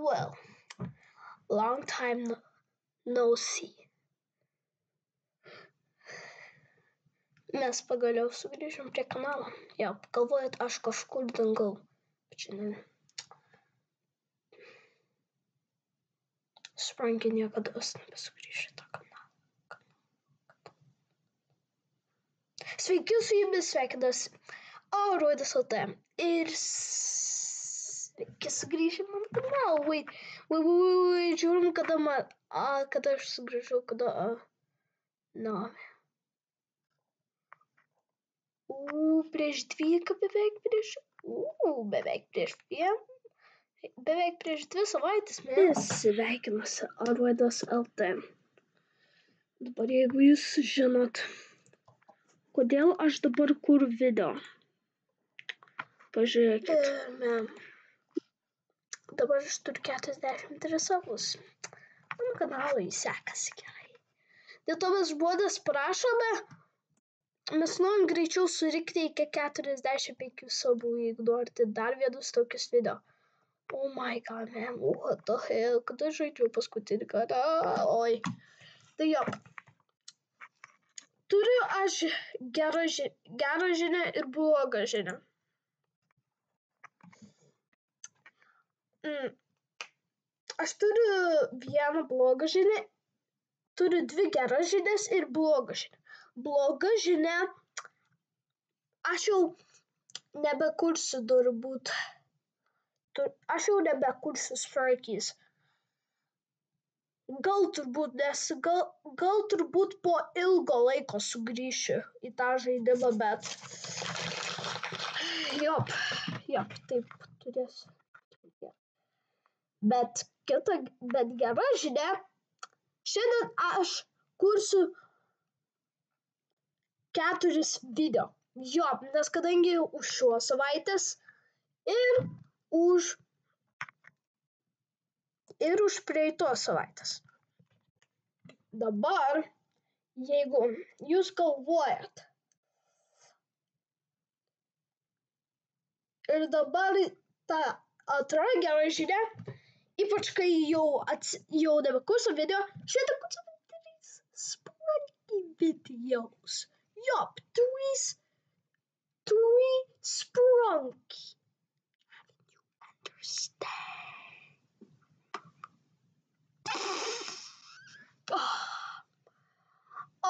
Well, long time no see. Mes pagaliau sugrįžom prie kanalo. Jo, galvojat, aš kažkur dingau. Bet šiandien Spranky niekada nebesugrįš į tą kanalą. Sveiki, su jumis sveikinasi Aruodas LT. Ir sveiki sugrįžę mano kanalą. Wait, žiūrim, kada aš sugrįžau, prieš 12, beveik prieš 2 savaitės. Sveikinasi Aruodas LT. Dabar jeigu jūs žinot, kodėl aš dabar kuriu video, pažiūrėkit. Dabar aš turiu 43 savus. Mano kanalui sekasi gerai. Dėl to mes žmonės prašome, mes norim greičiau surinkti iki 45 savų, jeigu norite dar vienus tokius video. Oh my god, man, what the hell, kada žaidžiau paskutinį kartą, oi. Tai jo, turiu aš gerą žinią ir blogą žinią. Aš turiu vieną blogą žinią, turiu 2 geras žinias ir blogą žinią. Bloga žinia, aš jau nebekursiu turbūt. Aš jau nebekursiu Sprankies. Gal turbūt po ilgo laiko sugrįšiu į tą žaidimą, bet jop, taip turėsiu. Bet gera žinia, šiandien aš kursiu 4 video. Jop, nes kadangi už šios savaitės ir už praeitos savaitės. Dabar, jeigu jūs galvojat, ir dabar ta antra gera žinia, ypač kai jau nebekursiu video, šiandien kursiu 3 Spranky videos. Jop, 3 Spranky. Haven't you understand?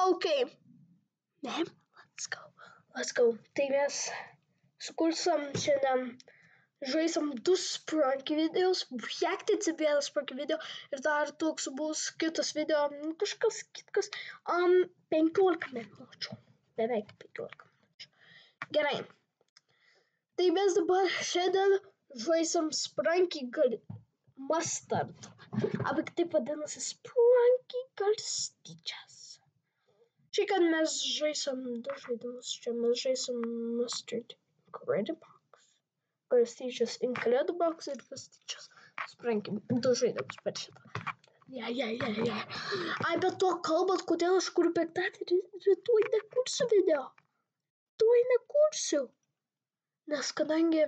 Okay, man, let's go. Tai mes sukursim šiandien, žaisim 2 Spranky videos, reactinsim vieną Spranky video ir dar toks bus kitas video, kažkas kitkas, 15 minučių, beveik 15 minučių. Gerai, tai mes dabar šiandien žaisim Spranky Mustard, arba kitaip vadinasi Spranky Garstyčias. Šiandien mes žaisim 2 žaidimus, čia mes žaisim Mustard Incredibox, Garstyčias Incredibox ir Garstyčias Spranky, 2 žaidimus per šitą. Ai, bet to kalbant, kodėl aš kuriu penktadienį, rytoj nekursiu video. Nes kadangi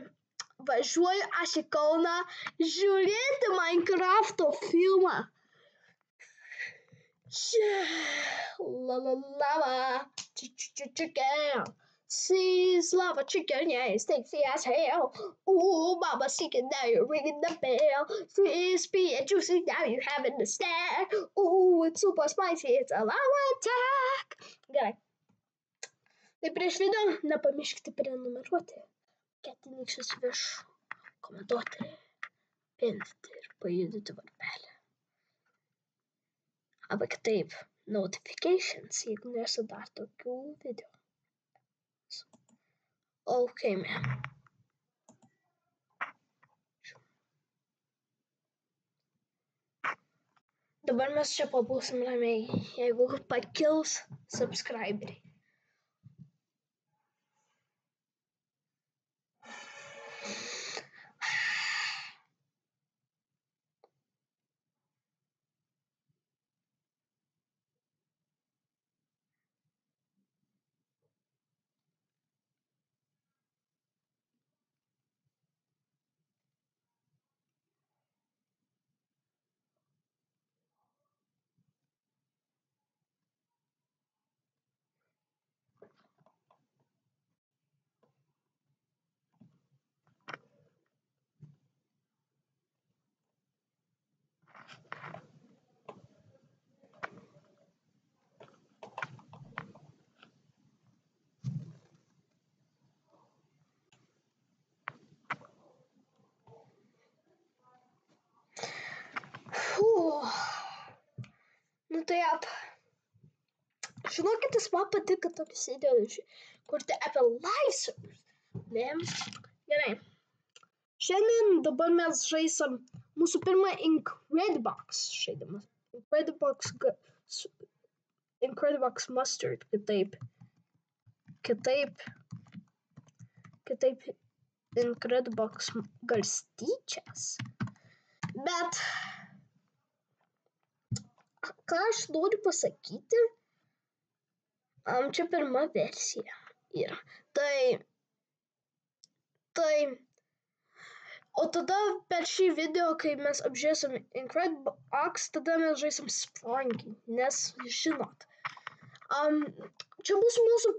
važiuoju aš į Kauną žiūrėti Minecrafto filmą. Lava, chicken. Sees lava chicken, yeah, it's tasty as hell. Ooh, mama seeking, now you're ringing the bell. Crispy and juicy, now you having the snack. Ooh, it's super spicy, it's a lava attack. Gerai. Tai prieš video nepamirškite prenumeruoti, ketinykščius viršų, komentuoti, pildyti ir pajudinti varpelį. Arba kitaip, notifications, jeigu nesu dar tokių video. Okay, man. Dabar mes čia pabūsim ramiai, jeigu pakils subscriberiai. Ir taip, žinokit, man patinka tokius video kurti apie live servers. Ne? Gerai. Šiandien dabar mes žaisim mūsų pirmą Incredibox žaidimas. Incredibox Mustard, kitaip Incredibox garstyčias. Bet ką aš noriu pasakyti, čia pirma versija yra. O tada per šį video, kai mes apžiūrėsim Incredibox, tada mes žaisim Sprunky, nes žinot. Čia bus mūsų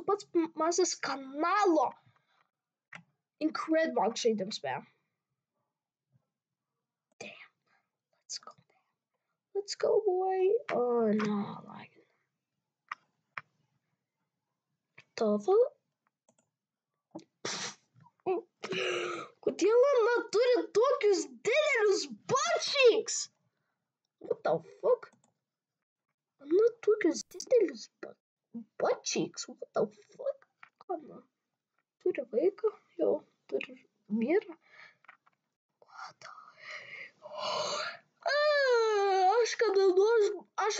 pats pirmasis kanalo Incredibox žaidimas, beje. Damn, let's go, boy. Oh, no, like it. Tavo? Kodėl Ana turi tokius didelius butt cheeks? What the fuck? Ana tokius didelius butt cheeks. What the fuck? Ana turi vaiką, jau turi vyrą. What the Aš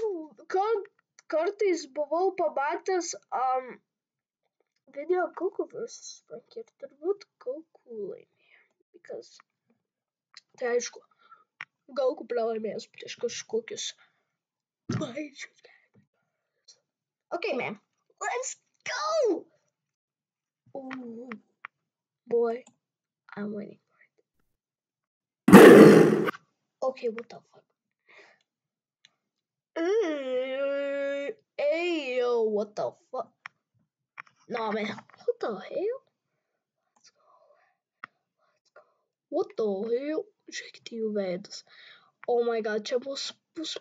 kartais buvau pamatęs video Goku vs. Sprunky ir turbūt Goku laimėjo. Because, tai aišku, Goku pralaimėjęs prieš kažkokius baidžius. Okay, man, let's go! Ooh, boy, I'm waiting for it. Okay, what the fuck? Ayo, what the fuck? Nah, man, what the hell? Let's go. What the hell? Žiūrėkite jų veidus. Oh my god, čia bus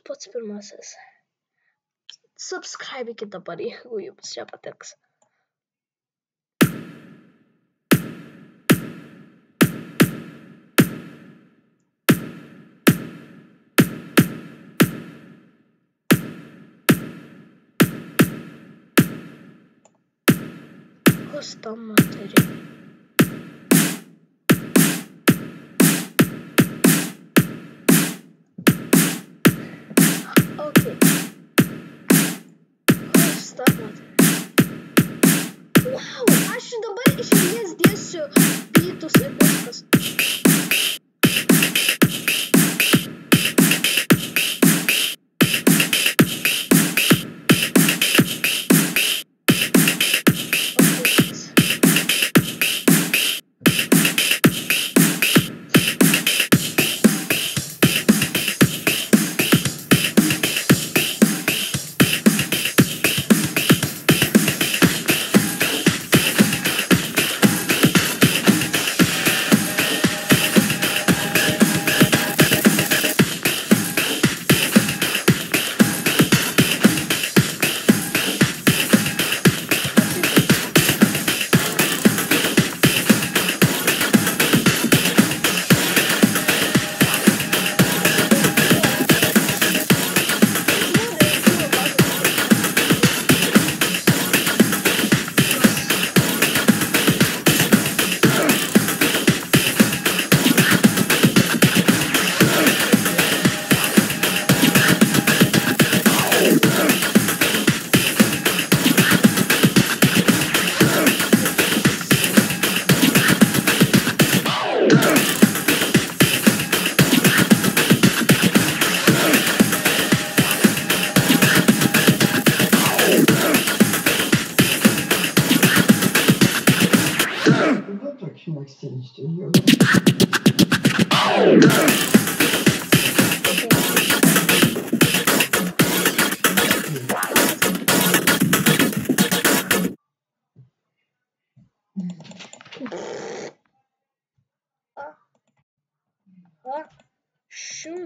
pats pirmasis. Subscribe-ikit dabar, jeigu jums čia patiks. Kas tam materi? Okay. Kas tam materi? Wow, aš dabar iš eilės dėsiu beatus ir viskas.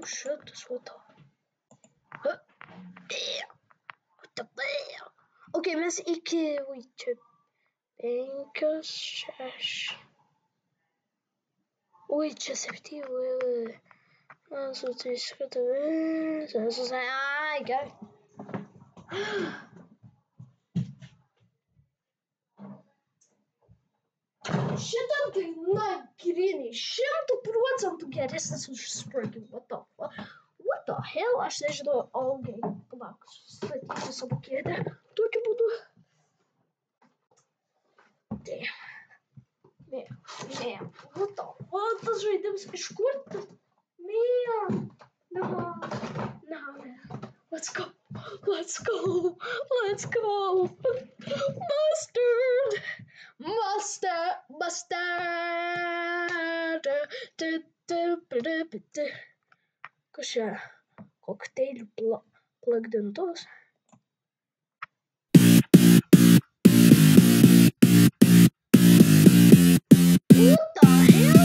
Shoot, what the hell? Okay, mes iki čia 5, 6. Oi, čia 7. Så tyska till så säger jag okej. Šitam nagrinį 100% geresnis už Spraggy. What the hell? Aš nežinau, okay. Palauk, statyti savo kėdę. Tokiu būdu. Damn. Man. What tas žaidimas? Iš kur? Man. No, man. Let's go. Mustard. Kas čia? Kokteilių plakdintos. What the hell?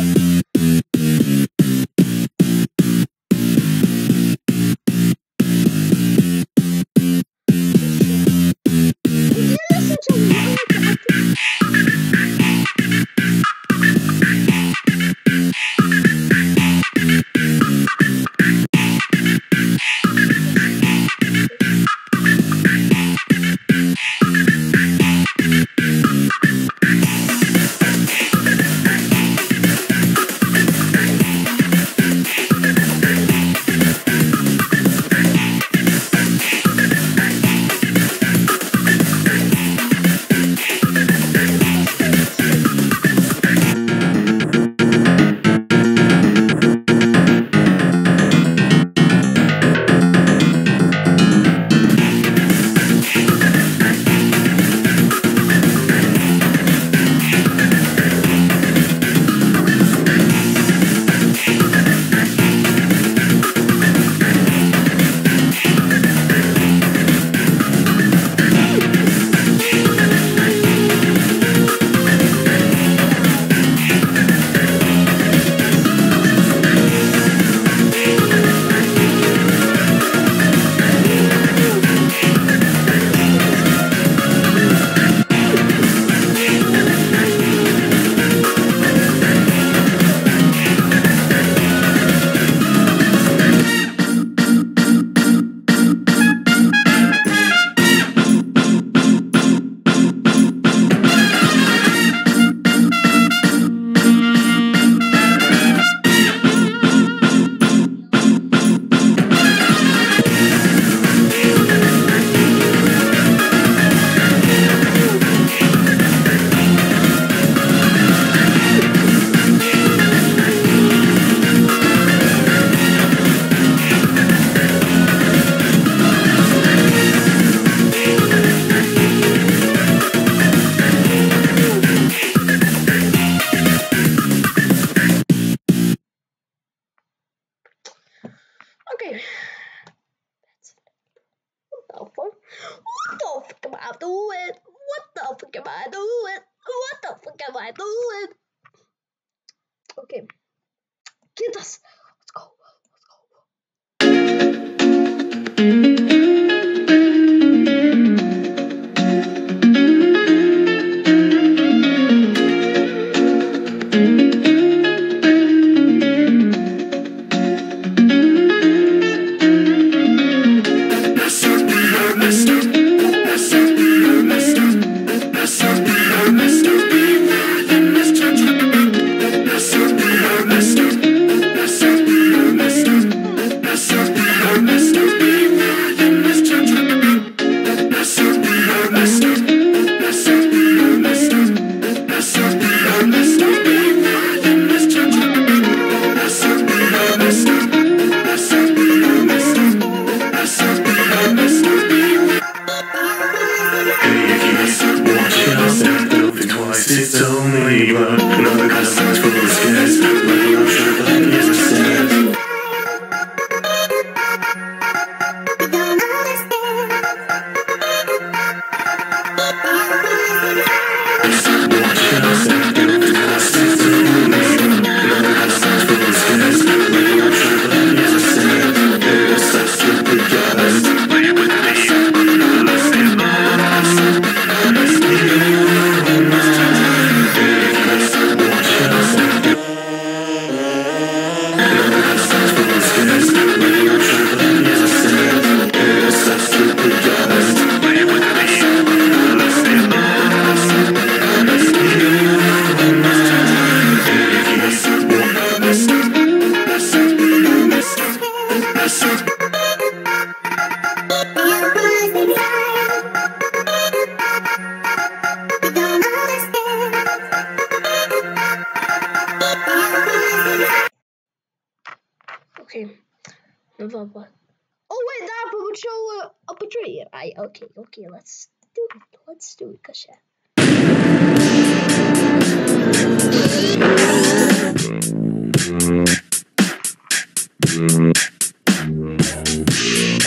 Okay. That's it. What the fuck am I doing? Okay. Get us. Let's go. Mr. what? Oh wait, that would show up a tree. Okay, let's do it, Kasha.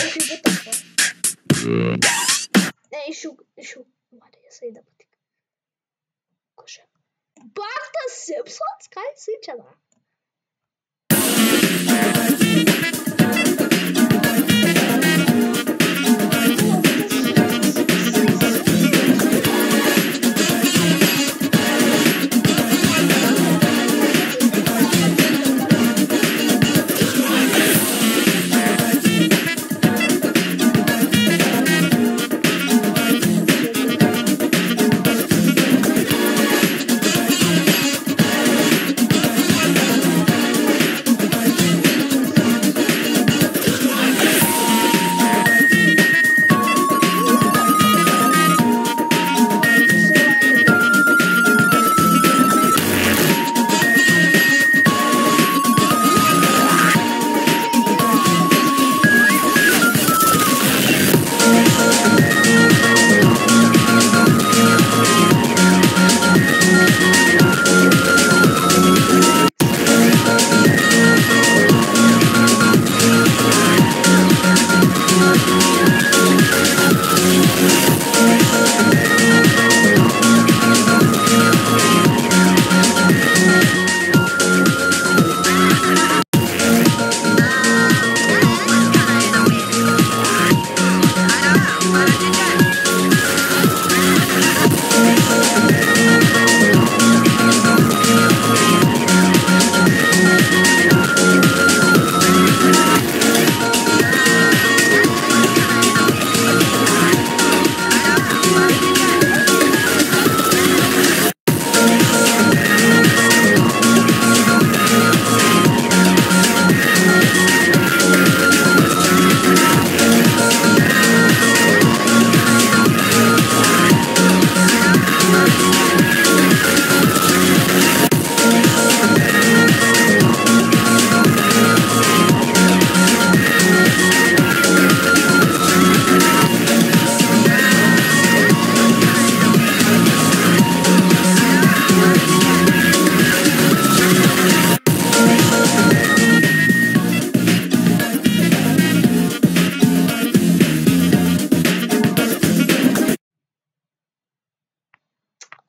Okay, what the fuck? Nee, issue. What do you say that? Kasha. Back the Simpsons, guys, each other.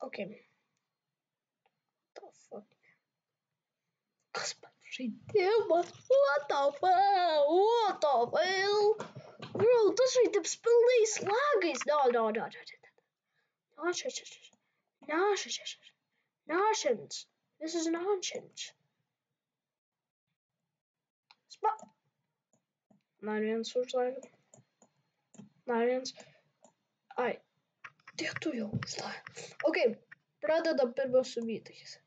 Okay. What the fuck? What the fuck? What the hell? Bro, dat is niet op spel slag is. No. Nonsense. This is nonsense. Spot. Nine soort slag. Nine. Ai. Dicht toe, joh. Oké. Правда, да прво subitih.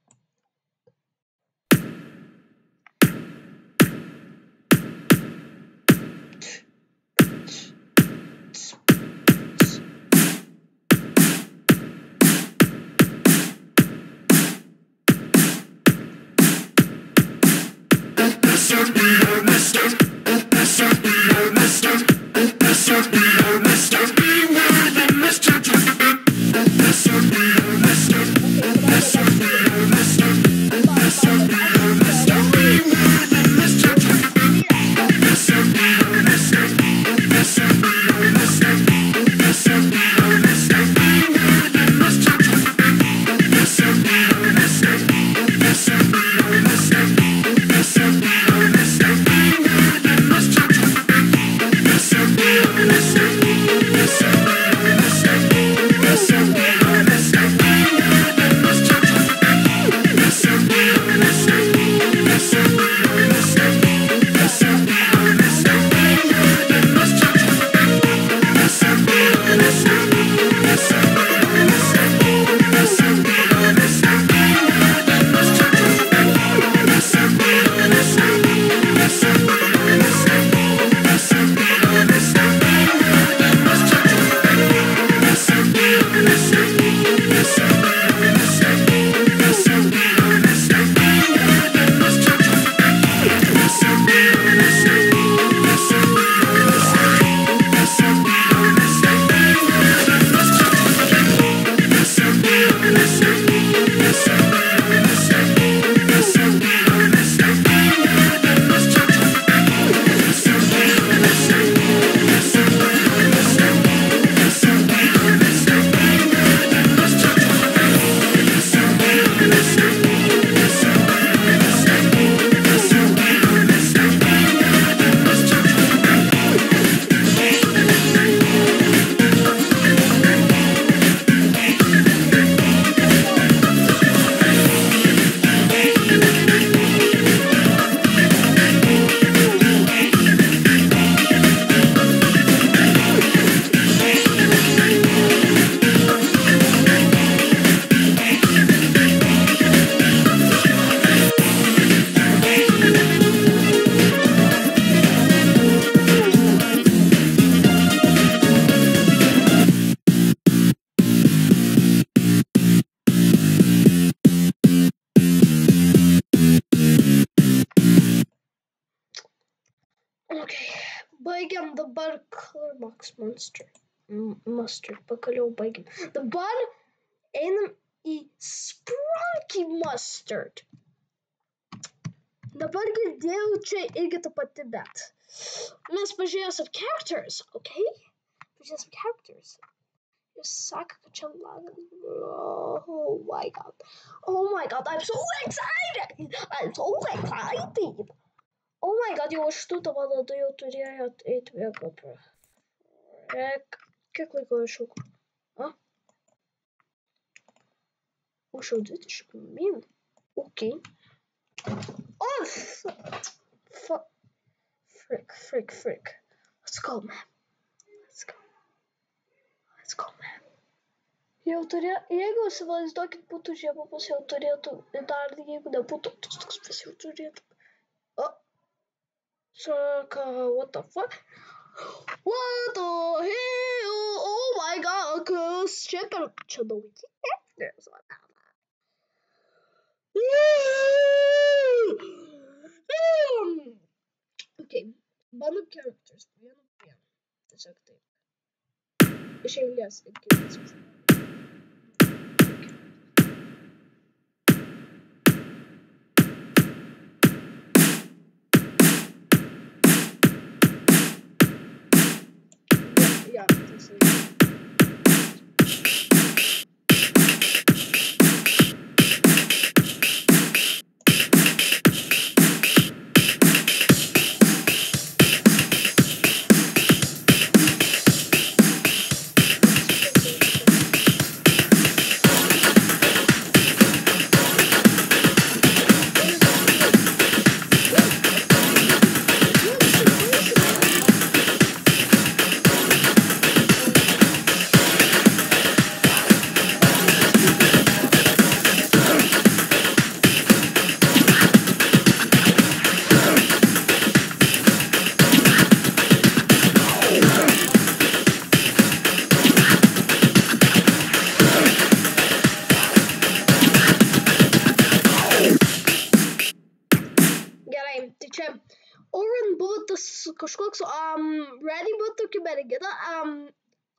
Listen. baigiam dabar Color Box Mustard. Pagaliau baigiam. Dabar einam į Sprunky Mustard. Dabar girdėjau čia irgi ta pati, bet mes pažiūrėsim characters, okay? Pažiūrėsim characters. Jūs sako, kad čia lagas. Oh my god. Oh my god, I'm so excited. I'm so excited. Oh my god, jau 8 valandą jau turėjot eiti vėlgi. Kiek laiko iššauko? Užšau 20 min. Okay. Oh, frick. Let's go, man. Jau turėjo, jeigu įsivaizduokit būtų žiema, pas jau turėtų, dar jeigu nebūtų, toks pas jau turėtų. Saka, what the fuck? What the hell? Oh my god, kas čia nauji characters, Okay, bandom characters, vienu. Tiesiog taip. Iš eilės, kaip viskas. Ja, das ist Oren buvo tas kažkoks, Ready buvo tokia mergina,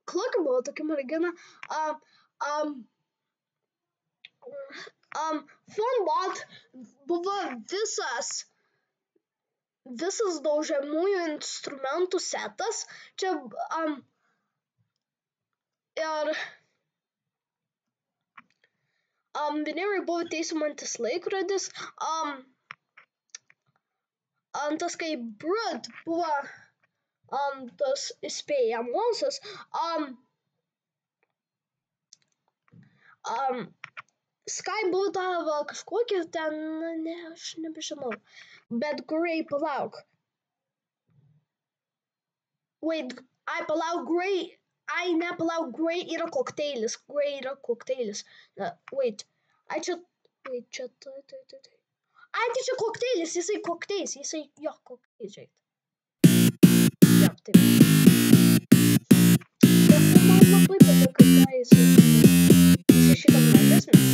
Clucker buvo tokia mergina, Funbot buvo visas daužiamųjų instrumentų setas, čia, ir, Venerai buvo teisinantis laikrodis, tas kaip Brood buvo tas įspėjamosios, Sky buvo tavo kažkokia ten, ne, aš nebežinau, bet Grey, palauk. Wait, palauk, Grey yra kokteilis, wait, čia, tai čia kokteilis, jisai kokteilis, jo, kokteilis. Ja, taip. Bet man labai patinka, ką jisai šitą mažesnis.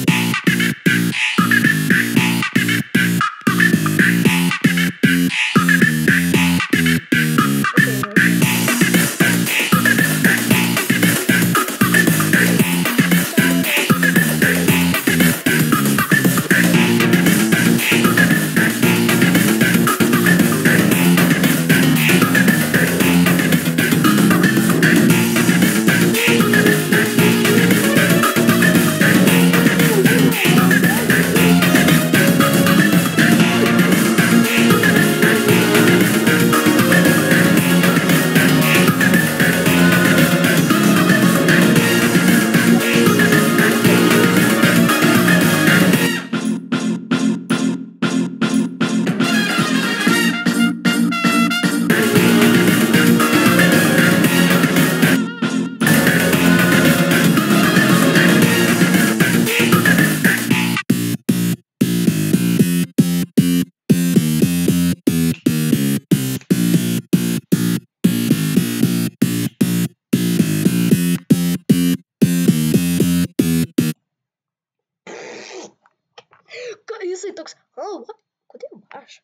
Jisai toks, what? Kodėl aš?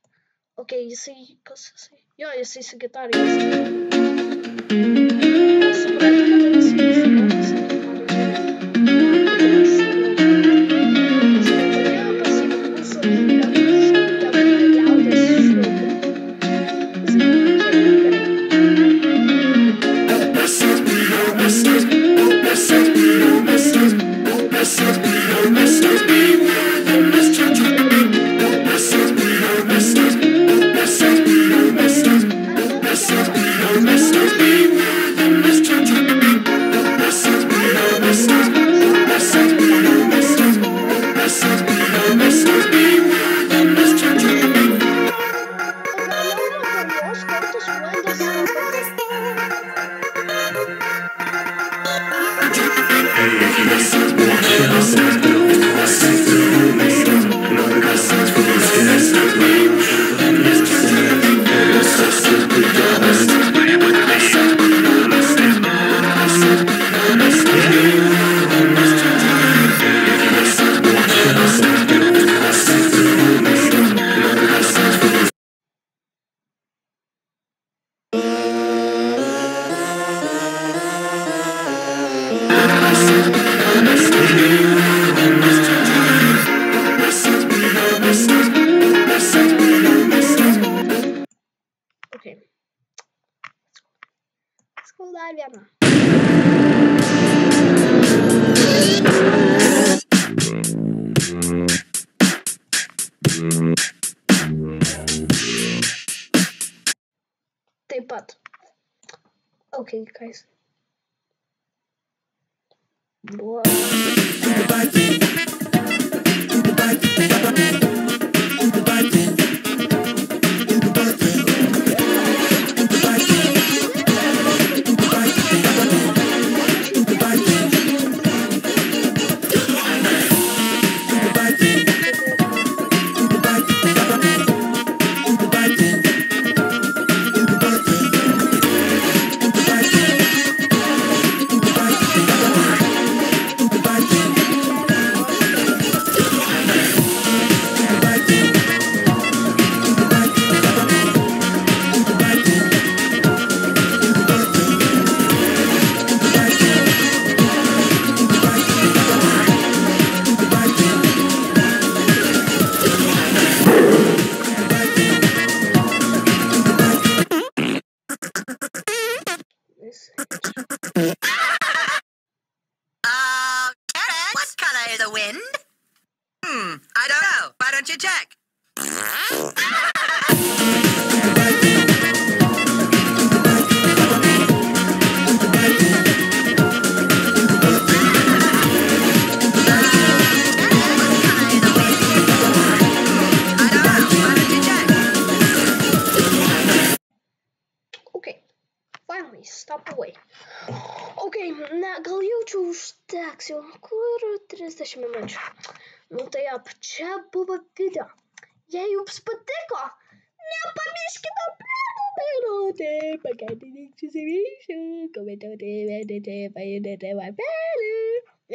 Okei, jisai, kas jisai? Jo, jisai su gitara. Suprantu, kad jisai išmoka su gitara. Jisai negalėjo pasiimti mūsų lietuvių liaudies šokių. Okay. Let's go dar vieną. Taip pat. Okay, guys. Boa. What color is the wind? I don't know. Why don't you check? Okay, finally, stop away. Okay, na, gal jaučiu užteks jau, kur 30 minučių. Nu tai čia buvo video. Jei jums patiko, nepamirškite prenumeruoti, pakartinti įsivyšių, komentuoti, vedėti, pajudėti varpelį.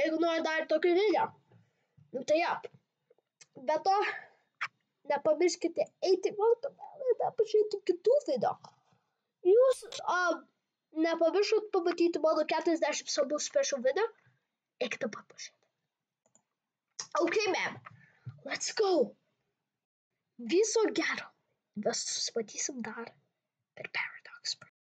Jeigu nori dar tokį video. Nu tai be to, nepamirškite eiti į programėlę ir pažiūrėti kitų video. Jūs nepamiršot pamatyti mano 40 sabų special video? Eikite pažiūrėti. Okay, man. Let's go. Viso gero. Mes susimatysim dar per Paradox.